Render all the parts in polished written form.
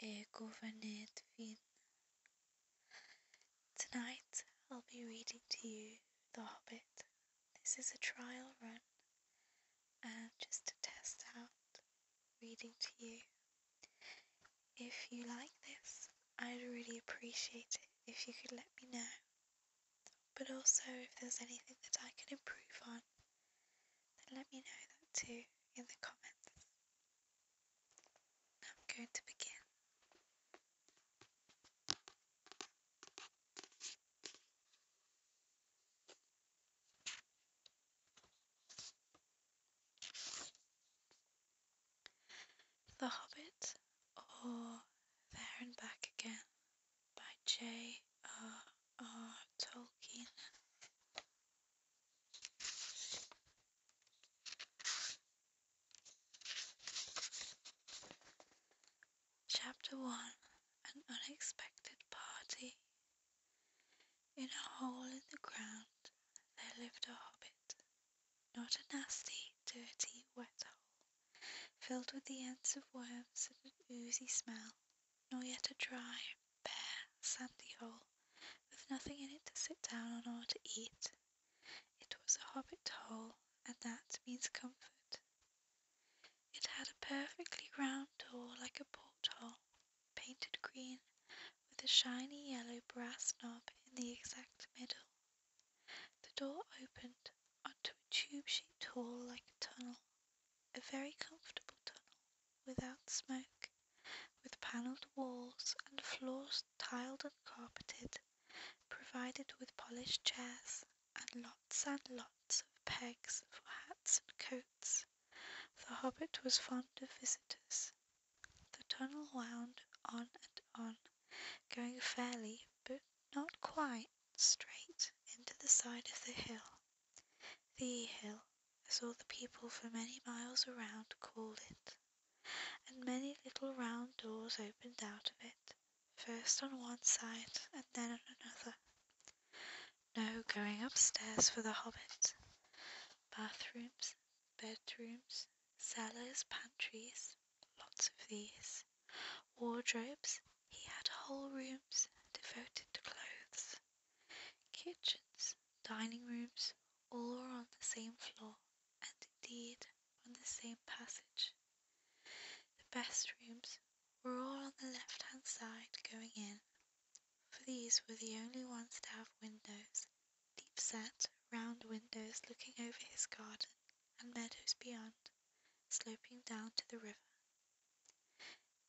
et gouverner divine. Tonight I'll be reading to you The Hobbit. This is a trial run, and just to test out reading to you. If you like this, I'd really appreciate it if you could let me know. But also if there's anything that I can improve on, then let me know that too in the comments. I'm going to begin. The Hobbit, or There and Back Again, by J.R.R. Tolkien. Chapter 1. An Unexpected Party. In a hole in the ground there lived a hobbit. Not a nasty, dirty, wet hole, filled with the ends of worms and an oozy smell, nor yet a dry, bare, sandy hole, with nothing in it to sit down on or to eat. It was a hobbit hole, and that means comfort. It had a perfectly round door like a porthole, painted green, with a shiny yellow brass knob in the exact middle. The door opened onto a tube-shaped hall like a tunnel, a very comfortable tunnel, without smoke, with panelled walls and floors tiled and carpeted, provided with polished chairs, and lots of pegs for hats and coats. The hobbit was fond of visitors. The tunnel wound on and on, going fairly, but not quite, straight into the side of the hill. The hill, as all the people for many miles around called it, and many little round doors opened out of it, first on one side and then on another. No going upstairs for the hobbit. Bathrooms, bedrooms, cellars, pantries, lots of these. Wardrobes, he had whole rooms devoted to clothes. Kitchens, dining rooms, all were on the same floor, and indeed on the same passage. The best rooms were all on the left-hand side going in, for these were the only ones to have windows, deep-set, round windows looking over his garden and meadows beyond, sloping down to the river.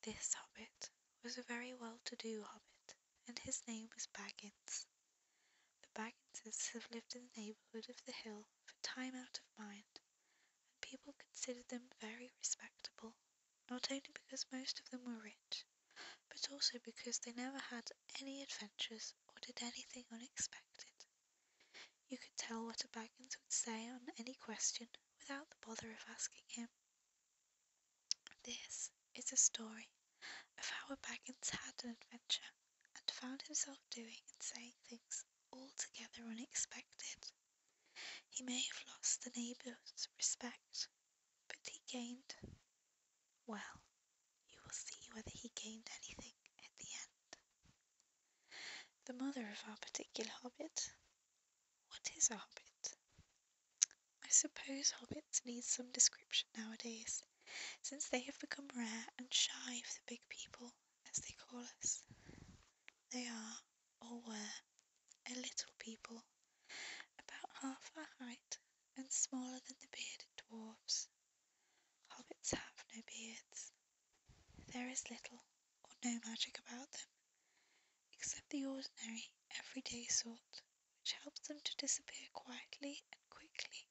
This hobbit was a very well-to-do hobbit, and his name was Baggins. The Bagginses have lived in the neighbourhood of the hill for time out of mind, and people considered them very respectable, not only because most of them were rich, but also because they never had any adventures or did anything unexpected. You could tell what a Baggins would say on any question without the bother of asking him. This is a story of how a Baggins had an adventure and found himself doing and saying things altogether unexpected. He may have lost the neighbours' respect, but he gained, well, you will see whether he gained anything at the end. The mother of our particular hobbit. What is a hobbit? I suppose hobbits need some description nowadays, since they have become rare and shy of the big people, as they call us. They are, or were, a little people, about half our height, and smaller than the bearded dwarfs. Hobbits have no beards. There is little or no magic about them, except the ordinary, everyday sort, which helps them to disappear quietly and quickly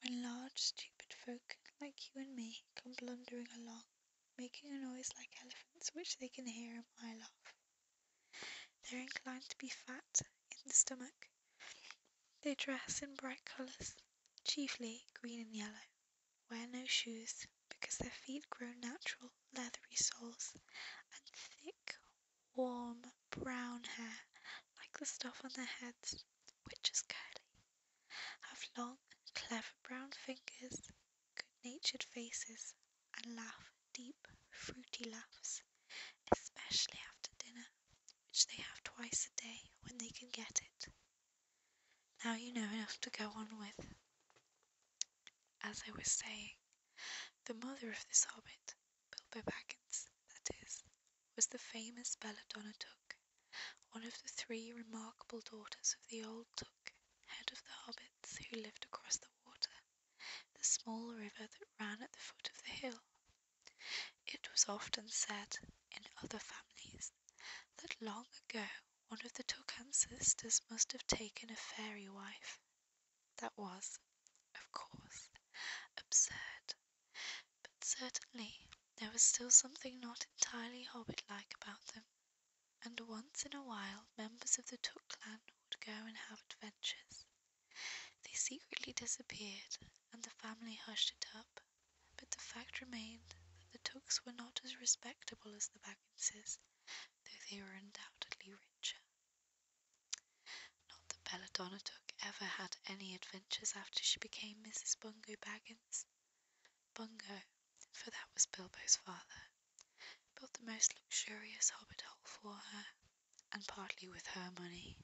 when large, stupid folk like you and me come blundering along, making a noise like elephants which they can hear a mile off. They're inclined to be fat in the stomach. They dress in bright colours, chiefly green and yellow, wear no shoes because their feet grow natural leathery soles, and thick, warm, brown hair like the stuff on their heads, which is curly, have long, clever brown fingers, good-natured faces, and laugh deep, fruity laughs, especially after dinner, which they have twice a day when they can get it. Now you know enough to go on with. As I was saying, the mother of this hobbit, Bilbo Baggins, that is, was the famous belladonna Took, one of the 3 remarkable daughters of the old Took, head of the hobbits who lived across the water, the small river that ran at the foot of the hill. It was often said, in other families, that long ago one of the Took ancestors must have taken a fairy wife. That was, of course, absurd, but certainly there was still something not entirely hobbit-like about them, and once in a while members of the Took clan would go and have adventures. They secretly disappeared, and the family hushed it up, but the fact remained that the Tooks were not as respectable as the Bagginses, though they were undoubtedly richer. Not that Belladonna Took ever had any adventures after she became Mrs. Bungo Baggins. Bungo, for that was Bilbo's father, built the most luxurious hobbit hole for her, and partly with her money,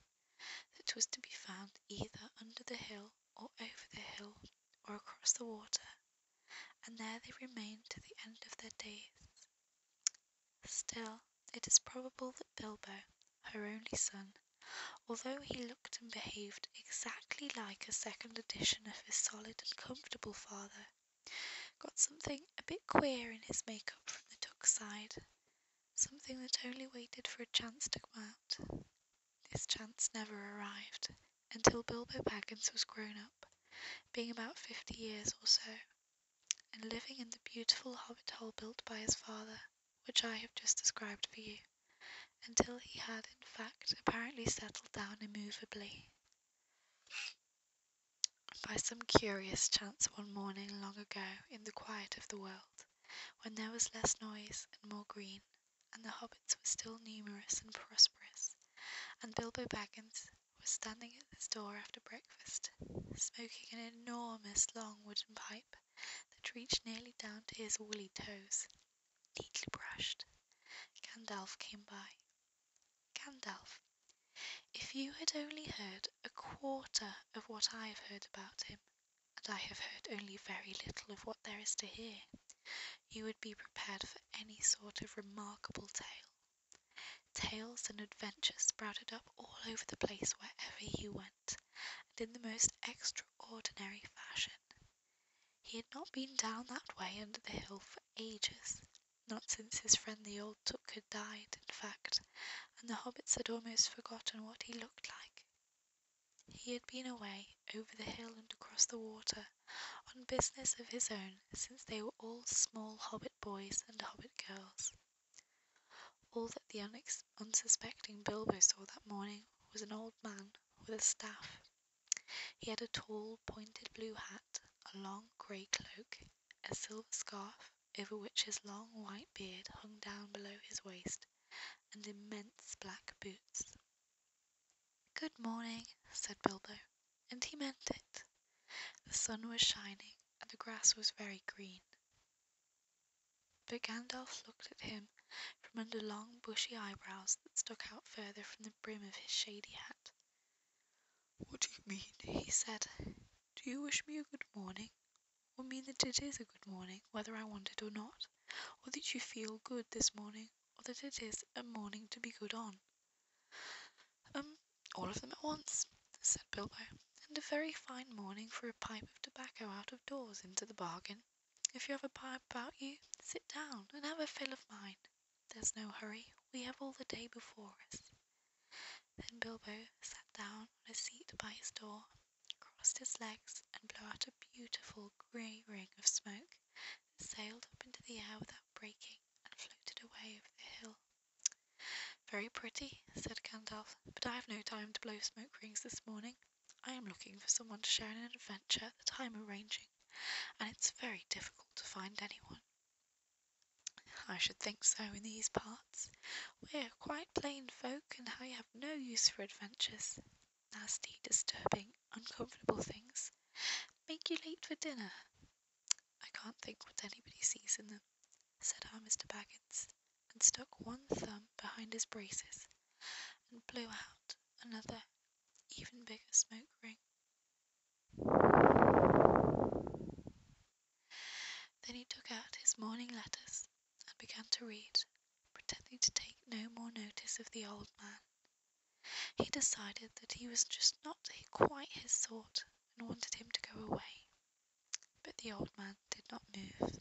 that was to be found either under the hill or over the hill or across the water, and there they remained to the end of their days. Still, it is probable that Bilbo, her only son, although he looked and behaved exactly like a second edition of his solid and comfortable father, got something a bit queer in his make-up from the Took side, something that only waited for a chance to come out. This chance never arrived, until Bilbo Baggins was grown up, being about 50 years or so, and living in the beautiful hobbit hole built by his father, which I have just described for you, until he had in fact apparently settled down immovably. By some curious chance one morning long ago in the quiet of the world, when there was less noise and more green, and the hobbits were still numerous and prosperous, and Bilbo Baggins was standing at his door after breakfast, smoking an enormous long wooden pipe that reached nearly down to his woolly toes, neatly brushed, Gandalf came by. Gandalf, if you had only heard a quarter of what I have heard about him, and I have heard only very little of what there is to hear, you would be prepared for any sort of remarkable tale. Tales and adventures sprouted up all over the place wherever he went, and in the most extraordinary fashion. He had not been down that way under the hill for ages, not since his friend the old Took had died, in fact, and the hobbits had almost forgotten what he looked like. He had been away over the hill and across the water on business of his own since they were all small hobbit boys and hobbit girls. All that the unsuspecting Bilbo saw that morning was an old man with a staff. He had a tall, pointed blue hat, a long grey cloak, a silver scarf over which his long white beard hung down below his waist, and immense black boots. "Good morning," said Bilbo, and he meant it. The sun was shining, and the grass was very green. But Gandalf looked at him from under long bushy eyebrows that stuck out further from the brim of his shady hat. "What do you mean?" he said. "Do you wish me a good morning, or mean that it is a good morning, whether I want it or not, or that you feel good this morning, or that it is a morning to be good on?" All of them at once," said Bilbo, "and a very fine morning for a pipe of tobacco out of doors into the bargain. If you have a pipe about you, sit down and have a fill of mine. There's no hurry, we have all the day before us." Then Bilbo sat down on a seat by his door, crossed his legs, and blew out a beautiful grey ring of smoke that sailed up into the air without breaking and floated away over the hill. "Very pretty," said Gandalf, "but I have no time to blow smoke rings this morning. I am looking for someone to share an adventure that I am arranging, and it's very difficult to find anyone." "I should think so in these parts. We're quite plain folk, and I have no use for adventures. Nasty, disturbing, uncomfortable things. Make you late for dinner." "I can't think what anybody sees in them," said our Mr. Baggins. and stuck one thumb behind his braces and blew out another, even bigger smoke ring. Then he took out his morning letters and began to read, pretending to take no more notice of the old man. He decided that he was just not quite his sort and wanted him to go away. But the old man did not move.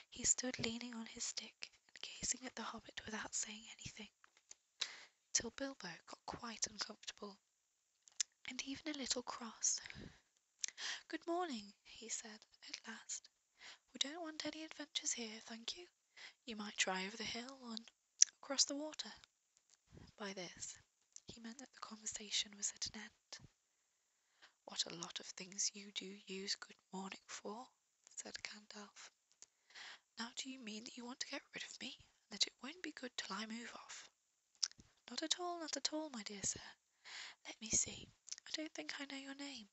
He stood leaning on his stick and gazing at the hobbit without saying anything, till Bilbo got quite uncomfortable, and even a little cross. "Good morning," he said at last. "We don't want any adventures here, thank you. You might try over the hill and across the water." By this, he meant that the conversation was at an end. "What a lot of things you do use good morning for," said Gandalf. "Now do you mean that you want to get rid of me, and that it won't be good till I move off?" Not at all, my dear sir. Let me see, I don't think I know your name."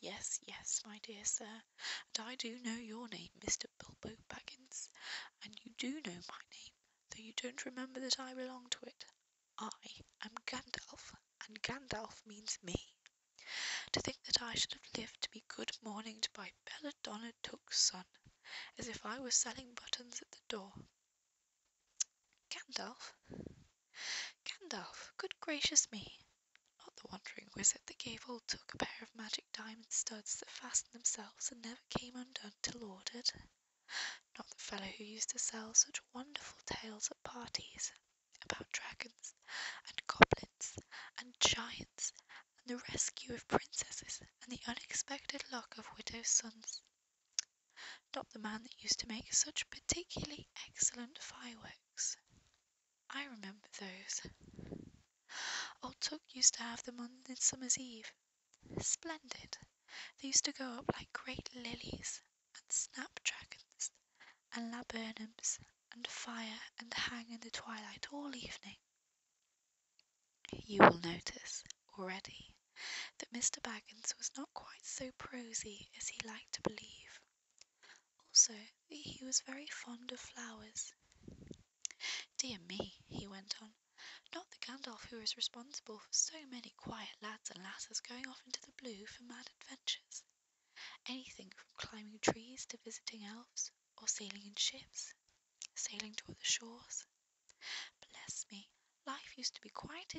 Yes, my dear sir, and I do know your name, Mr. Bilbo Baggins, and you do know my name, though you don't remember that I belong to it. I am Gandalf, and Gandalf means me. To think that I should have lived to be good morninged by Belladonna Took's son, as if I was selling buttons at the door. Gandalf? Gandalf, good gracious me! Not the wandering wizard that gave old Took a pair of magic diamond studs that fastened themselves and never came undone till ordered. Not the fellow who used to sell such wonderful tales at parties, about dragons, and goblins, and giants, and the rescue of princesses, and the unexpected luck of widows' sons. Not the man that used to make such particularly excellent fireworks. I remember those. Old Took used to have them on Midsummer's Eve. Splendid. They used to go up like great lilies, and snapdragons, and laburnums, and fire, and hang in the twilight all evening. You will notice, already, that Mr. Baggins was not quite so prosy as he liked to believe. Also, that he was very fond of flowers. Dear me, he went on, not the Gandalf who is responsible for so many quiet lads and lasses going off into the blue for mad adventures. Anything from climbing trees to visiting elves, or sailing in ships, sailing to other shores. Bless me, life used to be quite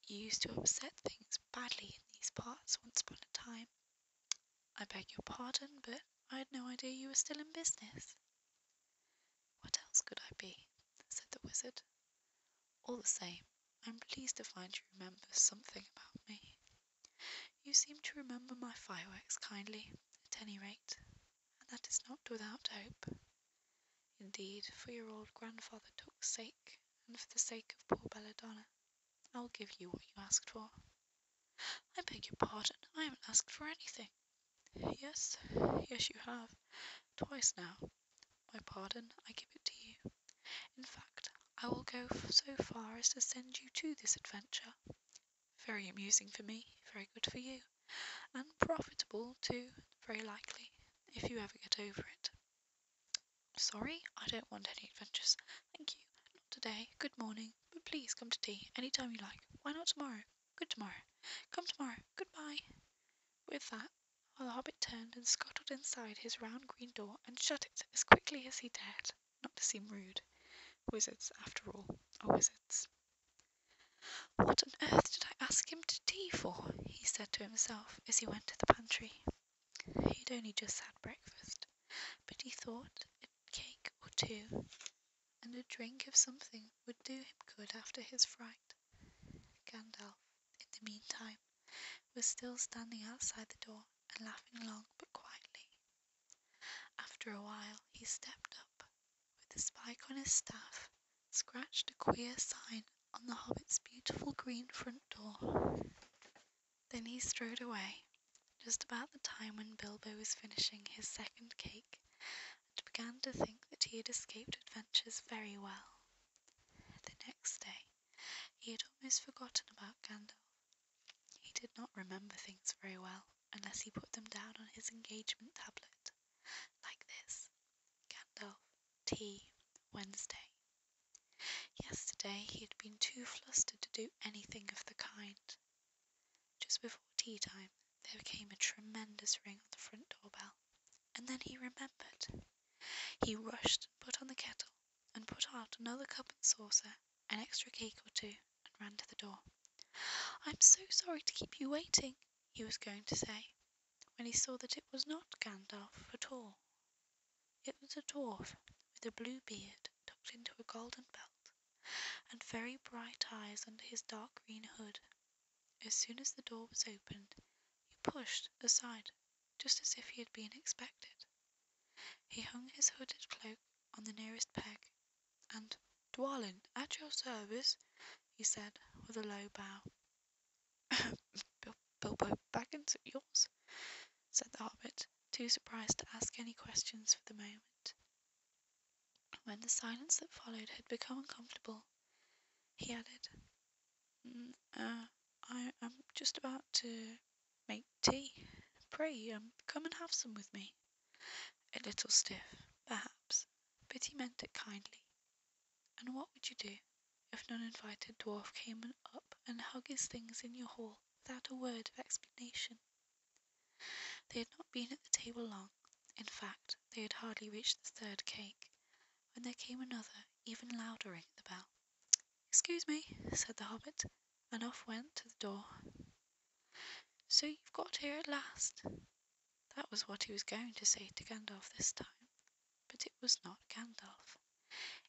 you used to upset things badly in these parts once upon a time. I beg your pardon, but I had no idea you were still in business." "What else could I be?" said the wizard. "All the same, I'm pleased to find you remember something about me. You seem to remember my fireworks kindly, at any rate, and that is not without hope. Indeed, for your old grandfather Took's sake, and for the sake of poor Belladonna, I will give you what you asked for." "I beg your pardon, I haven't asked for anything." Yes, you have. Twice now. My pardon, I give it to you. In fact, I will go so far as to send you to this adventure. Very amusing for me, very good for you, and profitable too, very likely, if you ever get over it." "Sorry, I don't want any adventures. Thank you. Not today. Good morning. But please come to tea any time you like. Why not tomorrow? Good tomorrow. Come tomorrow. Goodbye." With that, the hobbit turned and scuttled inside his round green door and shut it as quickly as he dared, not to seem rude. Wizards, after all, are wizards. "What on earth did I ask him to tea for?" he said to himself as he went to the pantry. He had only just had breakfast, but he thought a cake or two and a drink of something would do him good after his fright. Gandalf, in the meantime, was still standing outside the door and laughing long but quietly. After a while he stepped up, with the spike on his staff, scratched a queer sign on the hobbit's beautiful green front door. Then he strode away, just about the time when Bilbo was finishing his second cake, and began to think that he had escaped adventures very well. The next day he had almost forgotten about Gandalf. He did not remember things very well, unless he put them down on his engagement tablet, like this: Gandalf, tea, Wednesday. Yesterday he had been too flustered to do anything of the kind. Just before tea time, there came a tremendous ring on the front door bell, and then he remembered. He rushed and put on the kettle, and put out another cup and saucer, an extra cake or two, and ran to the door. "I'm so sorry to keep you waiting," he was going to say, when he saw that it was not Gandalf at all. It was a dwarf with a blue beard tucked into a golden belt, and very bright eyes under his dark green hood. As soon as the door was opened, he pushed aside, just as if he had been expected. He hung his hooded cloak on the nearest peg, and "Dwalin, at your service," he said, with a low bow. "Bilbo Baggins at yours," said the Hobbit, too surprised to ask any questions for the moment. When the silence that followed had become uncomfortable, he added, I am just about to make tea. Pray, come and have some with me." A little stiff, perhaps, but he meant it kindly. And what would you do if an uninvited dwarf came up and hugged his things in your hall without a word of explanation? They had not been at the table long. In fact, they had hardly reached the third cake, when there came another, even louder ring at the bell. "Excuse me," said the Hobbit, and off went to the door. "So you've got here at last." That was what he was going to say to Gandalf this time, but it was not Gandalf.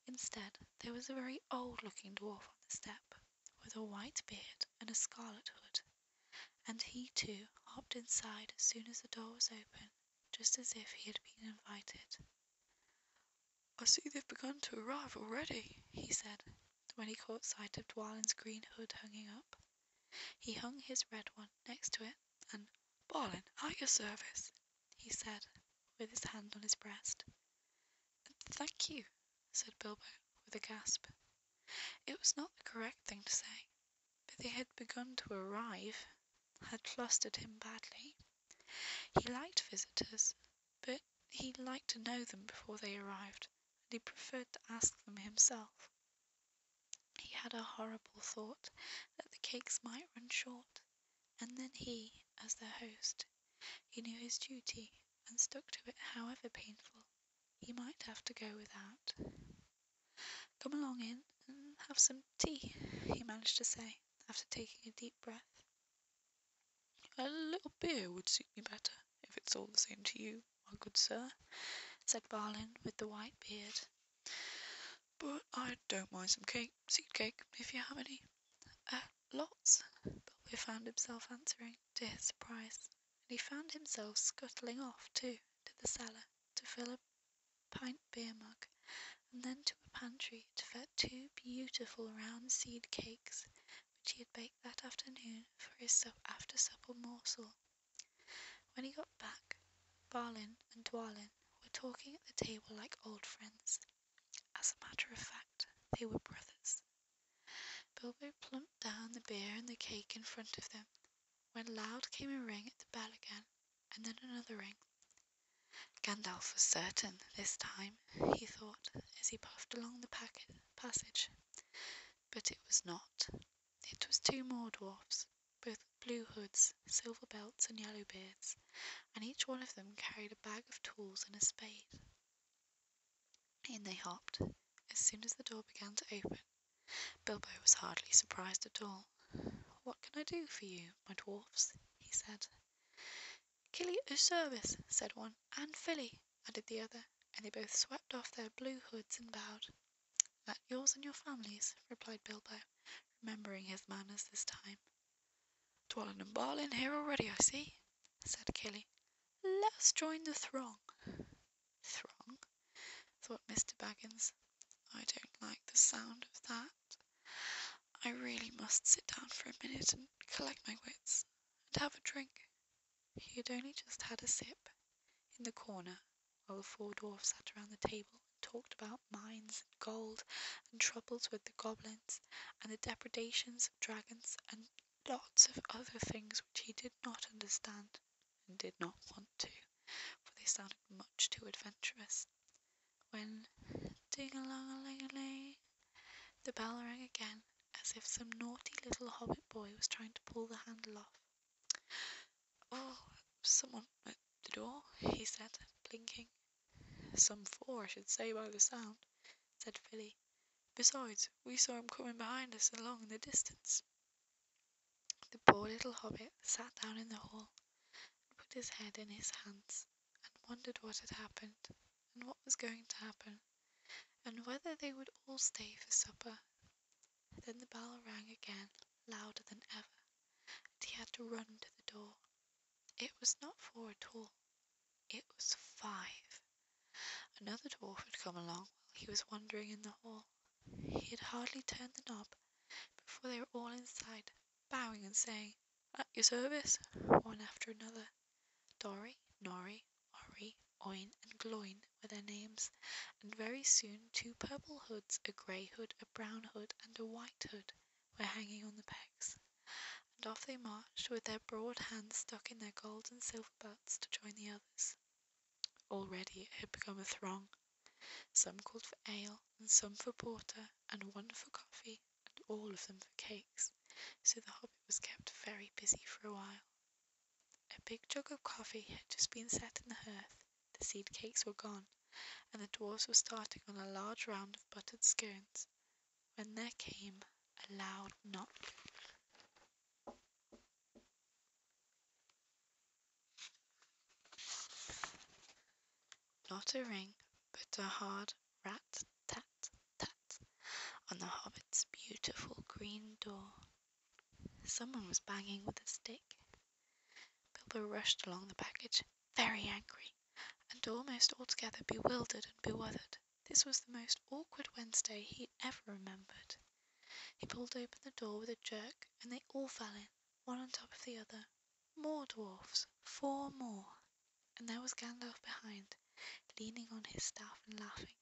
Instead, there was a very old-looking dwarf on the step, with a white beard and a scarlet hood, and he too hopped inside as soon as the door was open, just as if he had been invited. "I see they've begun to arrive already," he said, when he caught sight of Dwalin's green hood hanging up. He hung his red one next to it, and "Balin, at your service," he said, with his hand on his breast. "Thank you," said Bilbo, with a gasp. It was not the correct thing to say, but they had begun to arrive, had flustered him badly. He liked visitors, but he liked to know them before they arrived, and he preferred to ask them himself. He had a horrible thought that the cakes might run short, and then he, as their host, he knew his duty and stuck to it however painful. He might have to go without. "Come along in and have some tea," he managed to say, after taking a deep breath. "A little beer would suit me better, if it's all the same to you, my good sir," said Balin with the white beard. "But I don't mind some seed cake, if you have any." "Lots," Bilbo found himself answering, to his surprise, and he found himself scuttling off, too, to the cellar, to fill a pint beer mug, and then to a pantry to fetch 2 beautiful round seed cakes, which he had baked that afternoon for his after-supper morsel. When he got back, Balin and Dwalin were talking at the table like old friends. As a matter of fact, they were brothers. Bilbo plumped down the beer and the cake in front of them, when loud came a ring at the bell again, and then another ring. Gandalf was certain this time, he thought, as he puffed along the passage. But it was not. It was 2 more dwarfs, both with blue hoods, silver belts, and yellow beards, and each one of them carried a bag of tools and a spade. In they hopped, as soon as the door began to open. Bilbo was hardly surprised at all. "What can I do for you, my dwarfs?" he said. "Killy at your service," said one, "and Filly," added the other, and they both swept off their blue hoods and bowed. "At yours and your families," replied Bilbo, remembering his manners this time. "Dwalin and Balin here already, I see," said Killy. "Let us join the throng." "Throng?" thought Mr. Baggins. "I don't like the sound of that. I really must sit down for a minute and collect my wits, and have a drink." He had only just had a sip, in the corner, while the 4 dwarfs sat around the table and talked about mines and gold and troubles with the goblins and the depredations of dragons and lots of other things which he did not understand and did not want to, for they sounded much too adventurous, when ding-a-long-a-ling-a-ling, the bell rang again, as if some naughty little hobbit boy was trying to pull the handle off. "Oh, someone at the door," he said, blinking. "Some four, I should say, by the sound," said Philly. "Besides, we saw him coming behind us along in the distance." The poor little hobbit sat down in the hall, and put his head in his hands, and wondered what had happened, and what was going to happen, and whether they would all stay for supper. Then the bell rang again, louder than ever, and he had to run to the door. It was not 4 at all, it was 5. Another dwarf had come along while he was wandering in the hall. He had hardly turned the knob before they were all inside, bowing and saying, "At your service," one after another. Dorry, Norry, Orry, Oin, and Gloin were their names, and very soon 2 purple hoods, a grey hood, a brown hood, and a white hood were hanging on the pegs, and off they marched with their broad hands stuck in their gold and silver belts to join the others. Already it had become a throng. Some called for ale, and some for porter, and one for coffee, and all of them for cakes, so the hobbit was kept very busy for a while. A big jug of coffee had just been set in the hearth, the seed cakes were gone, and the dwarfs were starting on a large round of buttered scones, when there came a loud knock. Not a ring, but a hard rat-tat-tat on the hobbit's beautiful green door. Someone was banging with a stick. Bilbo rushed along the passage, very angry, and almost altogether bewildered and bewildered. This was the most awkward Wednesday he ever remembered. He pulled open the door with a jerk, and they all fell in, one on top of the other. More dwarfs, 4 more, and there was Gandalf behind, leaning on his staff and laughing.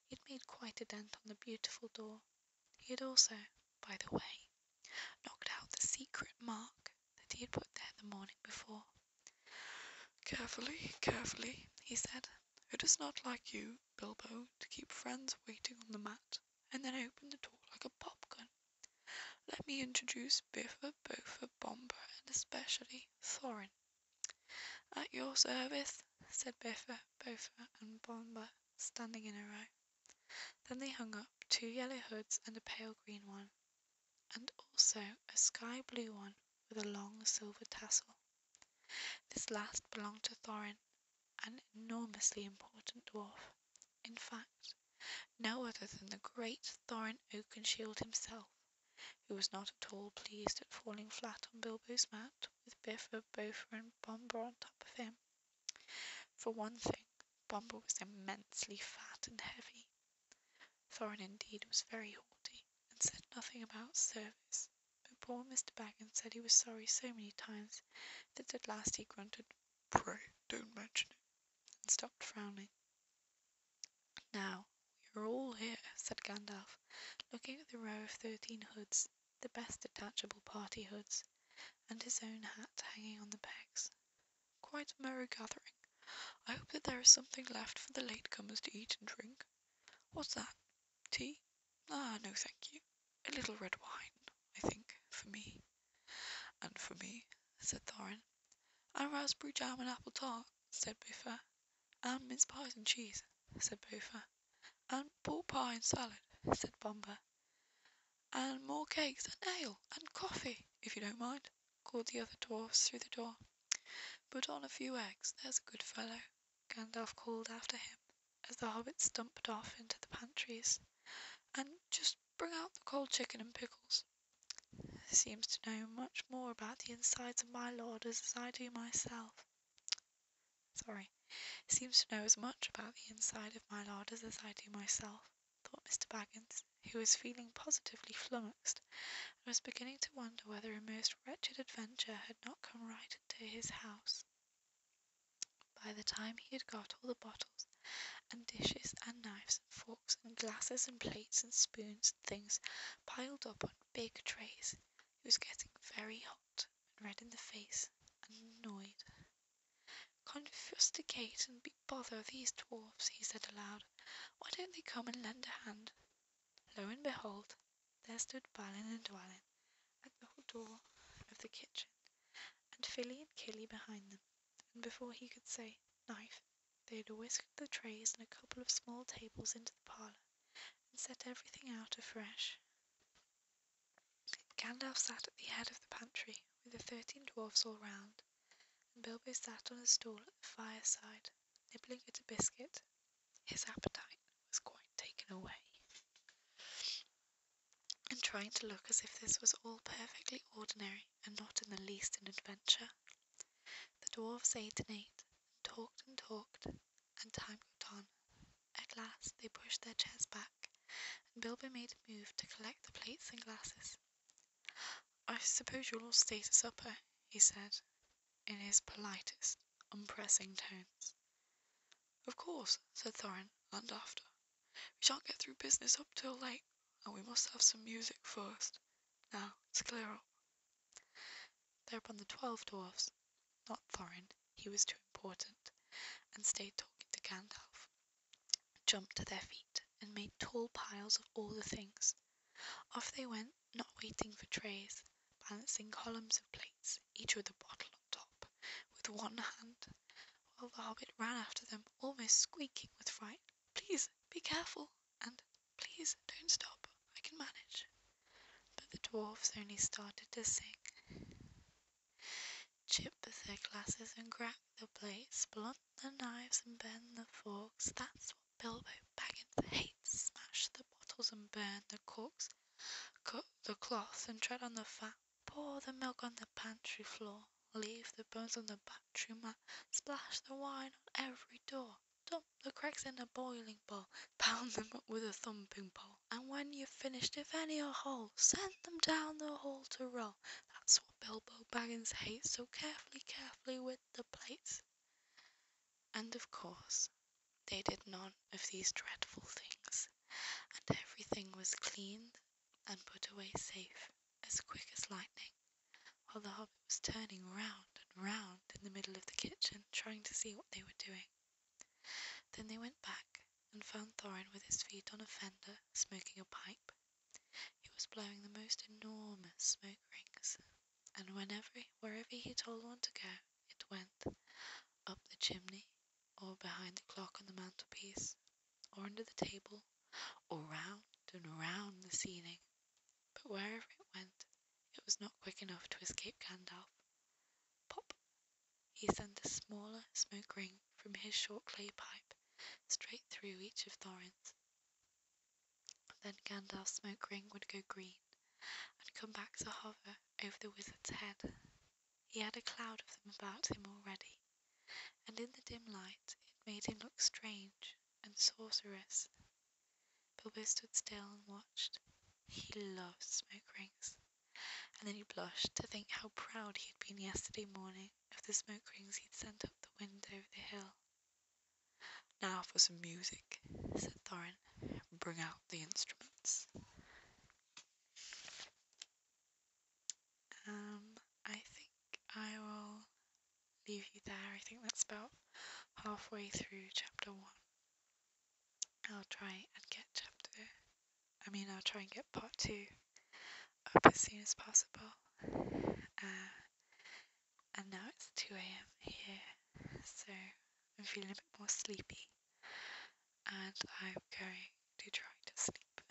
He had made quite a dent on the beautiful door. He had also, by the way, knocked out the secret mark that he had put there the morning before. "Carefully, carefully," he said. "It is not like you, Bilbo, to keep friends waiting on the mat, and then open the door like a popgun. Let me introduce Biffa, Bofa, Bomber, and especially Thorin." "At your service," said Biffa, Bofa, and Bomber, standing in a row. Then they hung up 2 yellow hoods and a pale green one, and also a sky blue one with a long silver tassel. This last belonged to Thorin, an enormously important dwarf. In fact, no other than the great Thorin Oakenshield himself, who was not at all pleased at falling flat on Bilbo's mat with Biffa, Bofa, and Bomber on top of him. For one thing, Bomber was immensely fat and heavy. Thorin indeed was very haughty, and said nothing about service, but poor Mr. Baggins said he was sorry so many times that at last he grunted, "Pray, don't mention it," and stopped frowning. "Now, we are all here," said Gandalf, looking at the row of 13 hoods, the best detachable party hoods, and his own hat hanging on the pegs. "Quite a merry gathering. I hope that there is something left for the latecomers to eat and drink. What's that? Tea? Ah, no, thank you. A little red wine, I think, for me." "And for me," said Thorin. "And raspberry jam and apple tart," said Biffa. "And mince pies and cheese," said Bofa. "And pork pie and salad," said Bomber. "And more cakes and ale and coffee, if you don't mind," called the other dwarfs through the door. "Put on a few eggs, there's a good fellow," Gandalf called after him, as the hobbits stumped off into the pantries. "And just bring out the cold chicken and pickles. Seems to know much more about the insides of my lorders as I do myself. Seems to know as much about the inside of my larders as I do myself," thought Mr. Baggins, who was feeling positively flummoxed, and was beginning to wonder whether a most wretched adventure had not come right into his house. By the time he had got all the bottles, and dishes, and knives, and forks, and glasses, and plates, and spoons, and things piled up on big trays, he was getting very hot, and red in the face, and annoyed. rusticate and be bother these dwarfs, he said aloud. Why don't they come and lend a hand? Lo and behold, there stood Balin and Dwalin at the door of the kitchen, and Philly and Killy behind them, and before he could say knife, they had whisked the trays and a couple of small tables into the parlour, and set everything out afresh. Gandalf sat at the head of the pantry, with the 13 dwarfs all round, and Bilbo sat on a stool at the fireside, nibbling at a biscuit. His appetite was quite taken away, and trying to look as if this was all perfectly ordinary and not in the least an adventure. The dwarfs ate and ate, and talked, and time got on. At last they pushed their chairs back, and Bilbo made a move to collect the plates and glasses. I suppose you'll all stay to supper, he said, in his politest, unpressing tones. Of course, said Thorin, and after. We shan't get through business up till late, and we must have some music first. Now, to clear up. Thereupon the 12 dwarfs, not Thorin, he was too important, and stayed talking to Gandalf, jumped to their feet, and made tall piles of all the things. Off they went, not waiting for trays, balancing columns of plates, each with a bottle on top, with one hand, while the hobbit ran after them, almost squeaking with fright. Please, be careful, and please, don't stop, I can manage. But the dwarfs only started to sing. Chip the glasses and crack the plates, blunt the knives and bend the forks, that's what Bilbo Baggins hates. Smash the bottles and burn the corks, cut the cloth and tread on the fat, pour the milk on the pantry floor, leave the bones on the battery mat, splash the wine on every door, dump the cracks in a boiling bowl, pound them up with a thumping pole, and when you've finished, if any are whole, send them down the hall to roll. That's what Bilbo Baggins hates, so carefully with the plates. And of course, they did none of these dreadful things, and everything was cleaned and put away safe, as quick as lightning, while the hobbit was turning round and round in the middle of the kitchen, trying to see what they were doing. Then they went back, and found Thorin with his feet on a fender, smoking a pipe. He was blowing the most enormous smoke rings, and wherever he told one to go, it went, up the chimney, or behind the clock on the mantelpiece, or under the table, or round and round the ceiling. But wherever it went, it was not quick enough to escape Gandalf. Pop! He sent a smaller smoke ring from his short clay pipe straight through each of Thorin's. Then Gandalf's smoke ring would go green, and come back to hover over the wizard's head. He had a cloud of them about him already, and in the dim light it made him look strange and sorcerous. Bilbo stood still and watched. He loved smoke rings, and then he blushed to think how proud he had been yesterday morning of the smoke rings he'd sent up the wind over the hill. Now for some music, said Thorin. Bring out the instruments. I think I will leave you there. I think that's about halfway through chapter 1. I'll try and get part 2 up as soon as possible. And now it's 2 a.m. here, so I'm feeling a bit more sleepy, and I'm going to try to sleep.